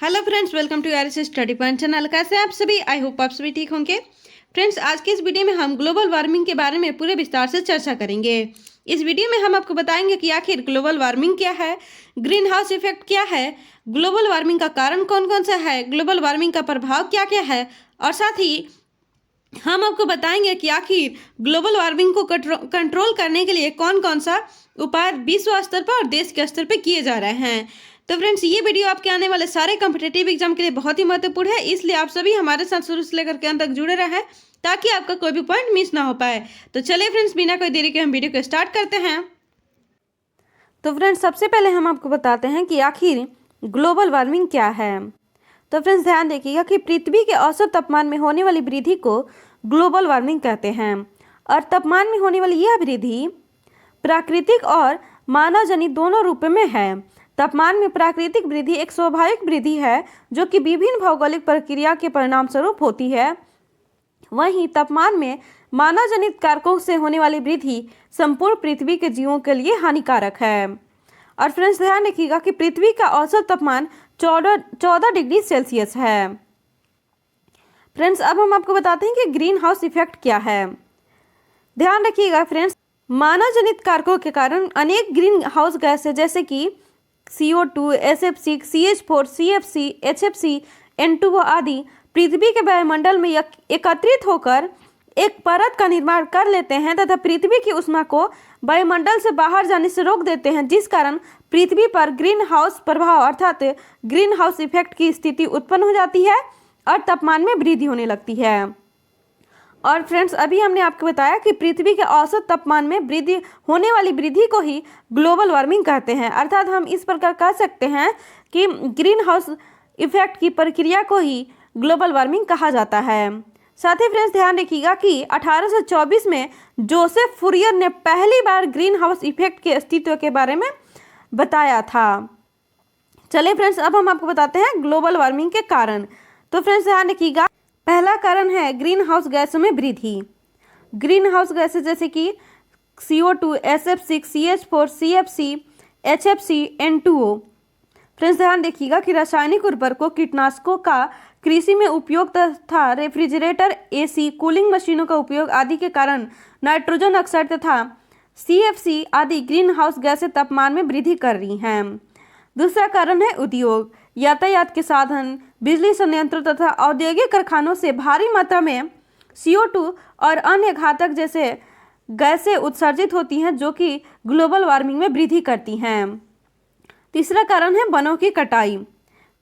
Hello friends, welcome to R S study point channel. कैसे हैं आप सभी? आई होप आप सभी ठीक होंगे। फ्रेंड्स, आज के इस वीडियो में हम ग्लोबल वार्मिंग के बारे में पूरे विस्तार से चर्चा करेंगे। इस वीडियो में हम आपको बताएंगे कि आखिर ग्लोबल वार्मिंग क्या है, ग्रीन हाउस इफेक्ट क्या है, ग्लोबल वार्मिंग का कारण कौन कौन सा है, ग्लोबल वार्मिंग का प्रभाव क्या क्या है, और साथ ही हम आपको बताएंगे कि आखिर ग्लोबल वार्मिंग को कंट्रोल करने के लिए कौन कौन सा उपाय विश्व स्तर पर और देश के स्तर पर किए जा रहे हैं। तो फ्रेंड्स, ये वीडियो आपके आने वाले सारे कॉम्पिटिटिव एग्जाम के लिए बहुत ही महत्वपूर्ण है, इसलिए आप सभी हमारे साथ शुरू से लेकर के अंत तक जुड़े रहें ताकि आपका कोई भी पॉइंट मिस ना हो पाए। तो चलिए फ्रेंड्स, बिना कोई देरी के हम वीडियो को स्टार्ट करते हैं। तो फ्रेंड्स, सबसे पहले हम आपको बताते हैं कि आखिर ग्लोबल वार्मिंग क्या है। तो फ्रेंड्स, ध्यान देखिएगा कि पृथ्वी के औसत तापमान में होने वाली वृद्धि को ग्लोबल वार्मिंग कहते हैं। और तापमान में होने वाली यह वृद्धि प्राकृतिक और मानव जनित दोनों रूप में है। तापमान में प्राकृतिक वृद्धि एक स्वाभाविक वृद्धि है जो कि विभिन्न भौगोलिक प्रक्रिया के परिणाम स्वरूप होती है। वहीं तापमान में मानव जनित कारकों से होने वाली वृद्धि संपूर्ण पृथ्वी के जीवों के लिए हानिकारक है। और फ्रेंड्स, ध्यान रखिएगा कि पृथ्वी का औसत तापमान 14 डिग्री सेल्सियस है। फ्रेंड्स, अब हम आपको बताते हैं कि ग्रीन हाउस इफेक्ट क्या है। ध्यान रखिएगा फ्रेंड्स, मानव जनित कारकों के कारण अनेक ग्रीन हाउस गैस है जैसे कि CO2, SF6, CH4, CFC, HFC, N2O आदि पृथ्वी के वायुमंडल में एकत्रित होकर एक परत का निर्माण कर लेते हैं तथा पृथ्वी की ऊष्मा को वायुमंडल से बाहर जाने से रोक देते हैं, जिस कारण पृथ्वी पर ग्रीन हाउस प्रभाव अर्थात ग्रीन हाउस इफेक्ट की स्थिति उत्पन्न हो जाती है और तापमान में वृद्धि होने लगती है। और फ्रेंड्स, अभी हमने आपको बताया कि पृथ्वी के औसत तापमान में वृद्धि होने वाली वृद्धि को ही ग्लोबल वार्मिंग कहते हैं। अर्थात हम इस प्रकार कह सकते हैं कि ग्रीन हाउस इफेक्ट की प्रक्रिया को ही ग्लोबल वार्मिंग कहा जाता है। साथ ही फ्रेंड्स, ध्यान रखिएगा कि 1824 में जोसेफ फूरियर ने पहली बार ग्रीन हाउस इफेक्ट के अस्तित्व के बारे में बताया था। चलिए फ्रेंड्स, अब हम आपको बताते हैं ग्लोबल वार्मिंग के कारण। तो फ्रेंड्स, ध्यान रखिएगा, पहला कारण है ग्रीन हाउस गैसों में वृद्धि। ग्रीन हाउस गैसें जैसे कि CO2, SF6, CH4, CFC, HFC, N2O। Friends, ध्यान देखिएगा कि रासायनिक उर्वरकों, कीटनाशकों का कृषि में उपयोग तथा रेफ्रिजरेटर, AC, कूलिंग मशीनों का उपयोग आदि के कारण नाइट्रोजन ऑक्साइड तथा CFC आदि ग्रीन हाउस गैसें तापमान में वृद्धि कर रही हैं। दूसरा कारण है उद्योग, यातायात के साधन, बिजली संयंत्रों तथा औद्योगिक कारखानों से भारी मात्रा में CO2 और अन्य घातक जैसे गैसें उत्सर्जित होती हैं जो कि ग्लोबल वार्मिंग में वृद्धि करती हैं। तीसरा कारण है वनों की कटाई।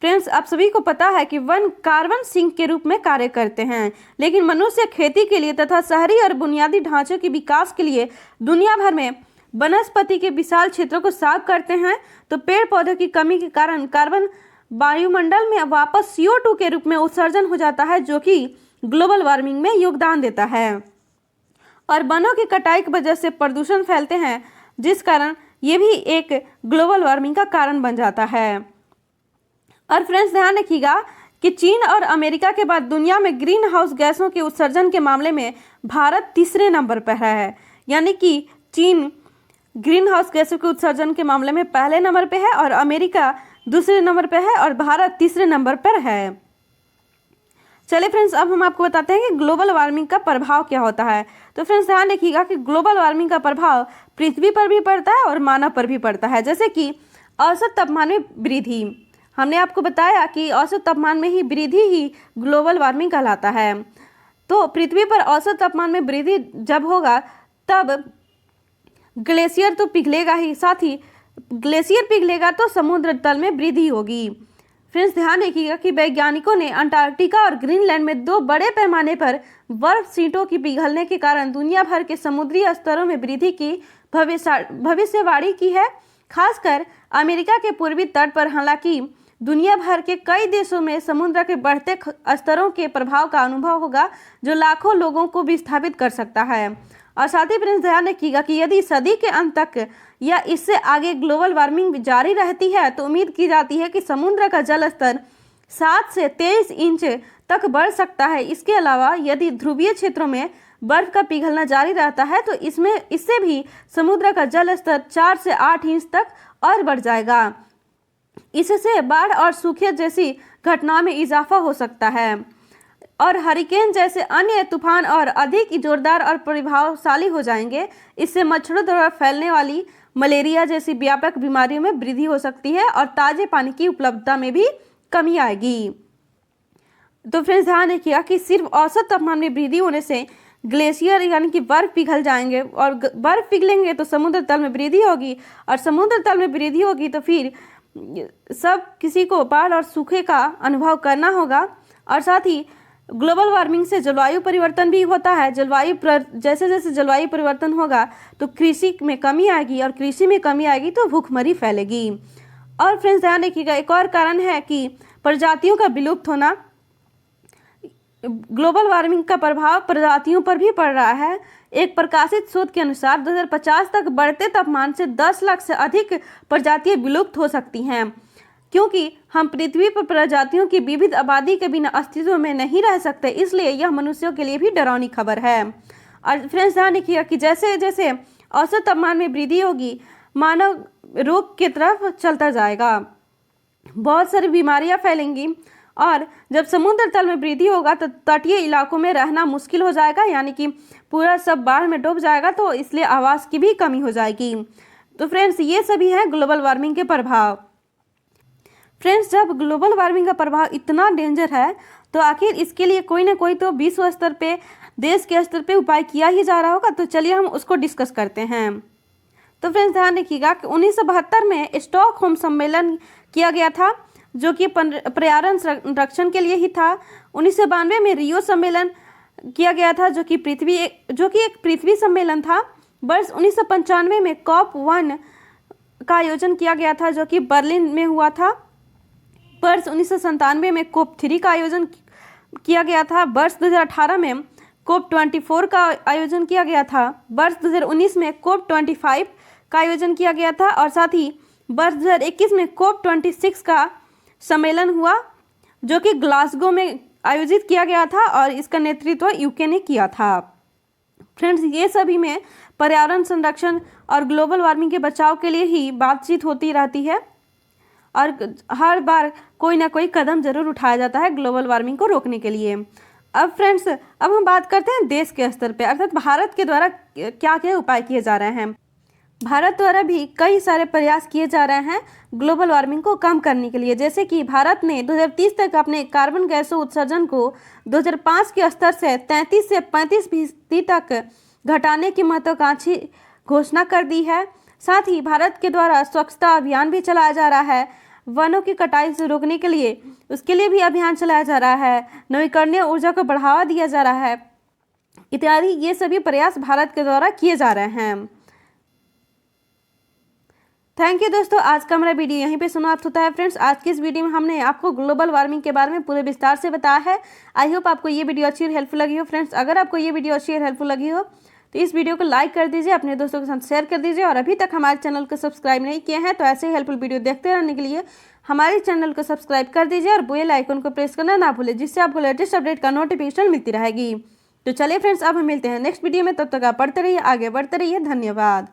फ्रेंड्स, आप सभी को पता है कि वन कार्बन सिंक के रूप में कार्य करते हैं, लेकिन मनुष्य खेती के लिए तथा शहरी और बुनियादी ढांचे के विकास के लिए दुनिया भर में वनस्पति के विशाल क्षेत्रों को साफ करते हैं। तो पेड़ पौधों की कमी के कारण कार्बन वायुमंडल में वापस CO2 के रूप में उत्सर्जन हो जाता है जो कि ग्लोबल वार्मिंग में योगदान देता है। और वनों की कटाई की वजह से प्रदूषण फैलते हैं, जिस कारण ये भी एक ग्लोबल वार्मिंग का कारण बन जाता है। और फ्रेंड्स, ध्यान रखिएगा कि चीन और अमेरिका के बाद दुनिया में ग्रीन हाउस गैसों के उत्सर्जन के मामले में भारत तीसरे नंबर पर है। यानी कि चीन ग्रीन हाउस गैसों के उत्सर्जन के मामले में पहले नंबर पे है और अमेरिका दूसरे नंबर पे है और भारत तीसरे नंबर पर है। चलिए फ्रेंड्स, अब हम आपको बताते हैं कि ग्लोबल वार्मिंग का प्रभाव क्या होता है। तो फ्रेंड्स, ध्यान रखिएगा कि ग्लोबल वार्मिंग का प्रभाव पृथ्वी पर भी पड़ता है और मानव पर भी पड़ता है। जैसे कि औसत तापमान में वृद्धि, हमने आपको बताया कि औसत तापमान में ही वृद्धि ही ग्लोबल वार्मिंग कहलाता है। तो पृथ्वी पर औसत तापमान में वृद्धि जब होगा तब ग्लेशियर तो पिघलेगा ही, साथ ही ग्लेशियर पिघलेगा तो समुद्र तल में वृद्धि होगी। फ्रेंड्स, ध्यान रखिएगा कि वैज्ञानिकों ने अंटार्कटिका और ग्रीनलैंड में 2 बड़े पैमाने पर बर्फ शीटों की पिघलने के कारण दुनिया भर के समुद्री स्तरों में वृद्धि की भविष्यवाणी की है। खासकर अमेरिका के पूर्वी तट पर, हालांकि दुनिया भर के कई देशों में समुद्र के बढ़ते स्तरों के प्रभाव का अनुभव होगा जो लाखों लोगों को विस्थापित कर सकता है। और साथ ही फ्रेंड्स, ध्यान रखिएगा कि यदि सदी के अंत तक या इससे आगे ग्लोबल वार्मिंग जारी रहती है तो उम्मीद की जाती है कि समुद्र का जल स्तर 7 से 23 इंच तक बढ़ सकता है। इसके अलावा यदि ध्रुवीय क्षेत्रों में बर्फ का पिघलना जारी रहता है तो इससे भी समुद्र का जल स्तर 4 से 8 इंच तक और बढ़ जाएगा। इससे बाढ़ और सूखे जैसी घटनाओं में इजाफा हो सकता है और हरिकेन जैसे अन्य तूफान और अधिक जोरदार और प्रभावशाली हो जाएंगे। इससे मच्छरों द्वारा फैलने वाली मलेरिया जैसी व्यापक बीमारियों में वृद्धि हो सकती है और ताजे पानी की उपलब्धता में भी कमी आएगी। तो फ्रेंड्स ध्यान रखिएगा कि सिर्फ औसत तापमान में वृद्धि होने से ग्लेशियर यानी कि बर्फ पिघल जाएंगे और बर्फ पिघलेंगे तो समुद्र तल में वृद्धि होगी और समुद्र तल में वृद्धि होगी तो फिर सब किसी को बाढ़ और सूखे का अनुभव करना होगा। और साथ ही ग्लोबल वार्मिंग से जलवायु परिवर्तन भी होता है। जैसे जैसे जलवायु परिवर्तन होगा तो कृषि में कमी आएगी और कृषि में कमी आएगी तो भूखमरी फैलेगी। और फ्रेंड्स ध्यान रखिएगा एक और कारण है कि प्रजातियों का विलुप्त होना। ग्लोबल वार्मिंग का प्रभाव प्रजातियों पर भी पड़ रहा है। एक प्रकाशित शोध के अनुसार 2050 तक बढ़ते तापमान से 10 लाख से अधिक प्रजातियां विलुप्त हो सकती हैं, क्योंकि हम पृथ्वी पर प्रजातियों की विविध आबादी के बिना अस्तित्व में नहीं रह सकते। इसलिए यह मनुष्यों के लिए भी डरावनी खबर है। और फ्रेंड्स ध्यान रखिएगा कि जैसे जैसे औसत तापमान में वृद्धि होगी मानव रोग की तरफ चलता जाएगा, बहुत सारी बीमारियां फैलेंगी और जब समुद्र तल में वृद्धि होगा तो तटीय इलाकों में रहना मुश्किल हो जाएगा, यानी कि पूरा सब बाढ़ में डूब जाएगा, तो इसलिए आवास की भी कमी हो जाएगी। तो फ्रेंड्स ये सभी हैं ग्लोबल वार्मिंग के प्रभाव। फ्रेंड्स जब ग्लोबल वार्मिंग का प्रभाव इतना डेंजर है तो आखिर इसके लिए कोई ना कोई तो विश्व स्तर पे, देश के स्तर पे उपाय किया ही जा रहा होगा। तो चलिए हम उसको डिस्कस करते हैं। तो फ्रेंड्स ध्यान रखिएगा कि 1972 में स्टॉकहोम सम्मेलन किया गया था जो कि पर्यावरण संरक्षण के लिए ही था। 1992 में रियो सम्मेलन किया गया था जो कि एक पृथ्वी सम्मेलन था। वर्ष 1995 में COP1 का आयोजन किया गया था जो कि बर्लिन में हुआ था। वर्ष 1997 में COP3 का आयोजन किया गया था। वर्ष 2018 में COP24 का आयोजन किया गया था। वर्ष 2019 में COP25 का आयोजन किया गया था और साथ ही वर्ष 2021 में COP26 का सम्मेलन हुआ जो कि ग्लासगो में आयोजित किया गया था और इसका नेतृत्व यूके ने किया था। फ्रेंड्स ये सभी में पर्यावरण संरक्षण और ग्लोबल वार्मिंग के बचाव के लिए ही बातचीत होती रहती है और हर बार कोई ना कोई कदम जरूर उठाया जाता है ग्लोबल वार्मिंग को रोकने के लिए। अब फ्रेंड्स अब हम बात करते हैं देश के स्तर पे, अर्थात भारत के द्वारा क्या क्या उपाय किए जा रहे हैं। भारत द्वारा भी कई सारे प्रयास किए जा रहे हैं ग्लोबल वार्मिंग को कम करने के लिए, जैसे कि भारत ने 2030 तक अपने कार्बन गैसों उत्सर्जन को 2005 के स्तर से 33 से 35% तक घटाने की महत्वाकांक्षी घोषणा कर दी है। साथ ही भारत के द्वारा स्वच्छता अभियान भी चलाया जा रहा है। वनों की कटाई से रोकने के लिए उसके लिए भी अभियान चलाया जा रहा है। नवीकरणीय ऊर्जा को बढ़ावा दिया जा रहा है इत्यादि। ये सभी प्रयास भारत के द्वारा किए जा रहे हैं। थैंक यू दोस्तों, आज का हमारा वीडियो यहीं पे समाप्त होता है। फ्रेंड्स आज की इस वीडियो में हमने आपको ग्लोबल वार्मिंग के बारे में पूरे विस्तार से बताया है। आई होप आपको ये वीडियो अच्छी और हेल्पफुल लगी हो। फ्रेंड्स अगर आपको ये वीडियो अच्छी और हेल्पफुल लगी हो तो इस वीडियो को लाइक कर दीजिए, अपने दोस्तों के साथ शेयर कर दीजिए और अभी तक हमारे चैनल को सब्सक्राइब नहीं किए हैं तो ऐसे ही हेल्पफुल वीडियो देखते रहने के लिए हमारे चैनल को सब्सक्राइब कर दीजिए और बेल आइकन को प्रेस करना ना भूलें, जिससे आपको लेटेस्ट अपडेट का नोटिफिकेशन मिलती रहेगी। तो चलिए फ्रेंड्स अब हम मिलते हैं नेक्स्ट वीडियो में, तब तक आप पढ़ते रहिए, आगे बढ़ते रहिए। धन्यवाद।